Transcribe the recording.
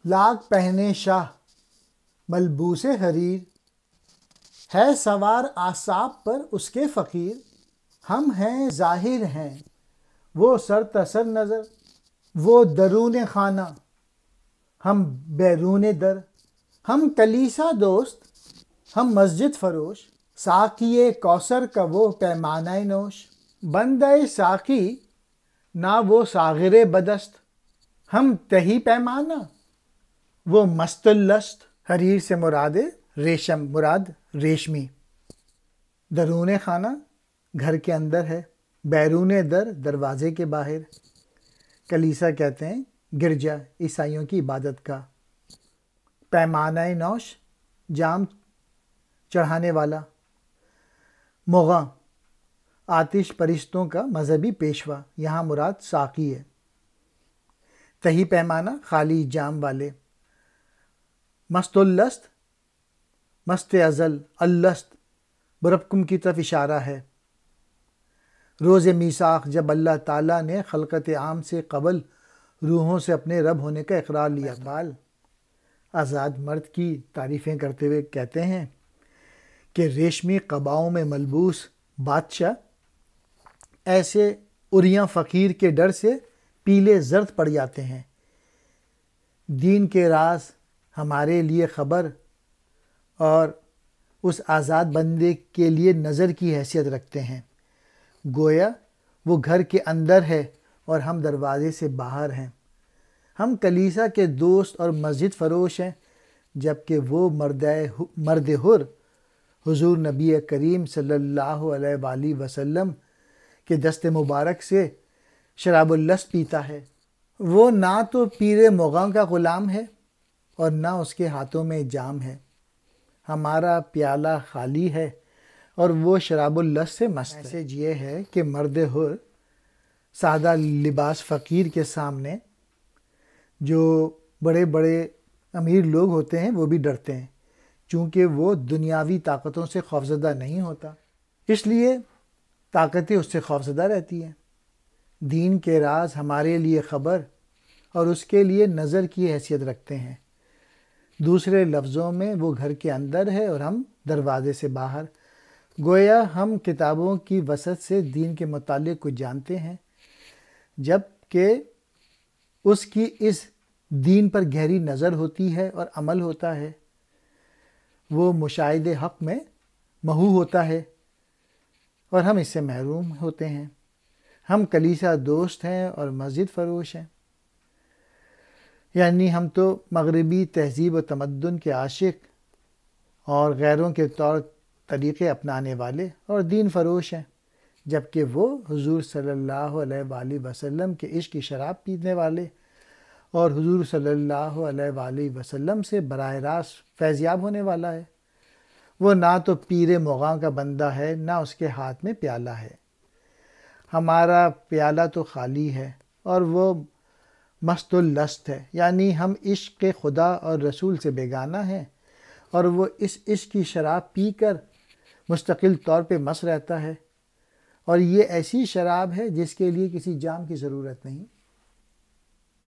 Log پہنے شاہ ملبوس حریر، ہے سوار اعصاب پر اس کے فقیر۔ ہم ہیں ظاہر ہیں وہ سر تسر نظر، وہ درون خانہ ہم بیرون در۔ ہم کلیسا دوست ہم مسجد فروش، ساقی کوثر کا وہ پیمانہ نوش۔ بندہ ساقی نہ وہ ساغر بدست، ہم تہی پیمانہ وہ مست الست۔ حریر سے مراد ریشم، مراد ریشمی۔ درون خانہ گھر کے اندر ہے، بیرون در دروازے کے باہر۔ کلیسا کہتے ہیں گرجا، عیسائیوں کی عبادت کا۔ پیمانہ نوش جام چڑھانے والا۔ مغاں آتش پرستوں کا مذہبی پیشوا، یہاں مراد ساقی ہے۔ تہی پیمانہ خالی جام والے۔ مست الست مست ازل، الست بربکم کی طرف اشارہ ہے۔ روز میثاق جب اللہ تعالیٰ نے خلقت عام سے قبل روحوں سے اپنے رب ہونے کا اقرار لیا۔ اقبال آزاد مرد کی تعریفیں کرتے ہوئے کہتے ہیں کہ ریشمی قباؤں میں ملبوس بادشاہ ایسے عریاں فقیر کے ڈر سے پیلے زرد پڑ جاتے ہیں۔ دین کے راز ہمارے لیے خبر اور اس آزاد بندے کے لیے نظر کی حیثیت رکھتے ہیں، گویا وہ گھر کے اندر ہے اور ہم دروازے سے باہر ہیں۔ ہم کلیسا کے دوست اور مسجد فروش ہیں، جبکہ وہ مرد حر حضور نبی کریم صلی اللہ علیہ وآلہ وسلم کے دست مبارک سے شراب اللست پیتا ہے۔ وہ نہ تو پیر مغاں کا غلام ہے اور نہ اس کے ہاتھوں میں جام ہے۔ ہمارا پیالہ خالی ہے اور وہ شراب اللست سے مست ہے۔ میسیج یہ ہے کہ مرد حر سادہ لباس فقیر کے سامنے جو بڑے بڑے امیر لوگ ہوتے ہیں وہ بھی ڈرتے ہیں، چونکہ وہ دنیاوی طاقتوں سے خوفزدہ نہیں ہوتا، اس لیے طاقتیں اس سے خوفزدہ رہتی ہیں۔ دین کے راز ہمارے لیے خبر اور اس کے لیے نظر کی حیثیت رکھتے ہیں۔ دوسرے لفظوں میں وہ گھر کے اندر ہے اور ہم دروازے سے باہر، گویا ہم کتابوں کی وسعت سے دین کے متعلق کچھ جانتے ہیں، جب کہ اس کی اس دین پر گہری نظر ہوتی ہے اور عمل ہوتا ہے، وہ مشاہد حق میں محو ہوتا ہے اور ہم اس سے محروم ہوتے ہیں۔ ہم کلیسا دوست ہیں اور مسجد فروش ہیں، یعنی ہم تو مغربی تہذیب و تمدن کے عاشق اور غیروں کے طور طریقے اپنانے والے اور دین فروش ہیں، جبکہ وہ حضور صلی اللہ علیہ وآلہ وسلم کے عشق کی شراب پینے والے اور حضور صلی اللہ علیہ وآلہ وسلم سے براہ راست فیضیاب ہونے والا ہے۔ وہ نہ تو پیر مغاں کا بندہ ہے نہ اس کے ہاتھ میں پیالہ ہے۔ ہمارا پیالہ تو خالی ہے اور وہ مست الست ہے، یعنی ہم عشق خدا اور رسول سے بیگانہ ہیں اور وہ اس عشق کی شراب پی کر مستقل طور پہ مست رہتا ہے، اور یہ ایسی شراب ہے جس کے لیے کسی جام کی ضرورت نہیں۔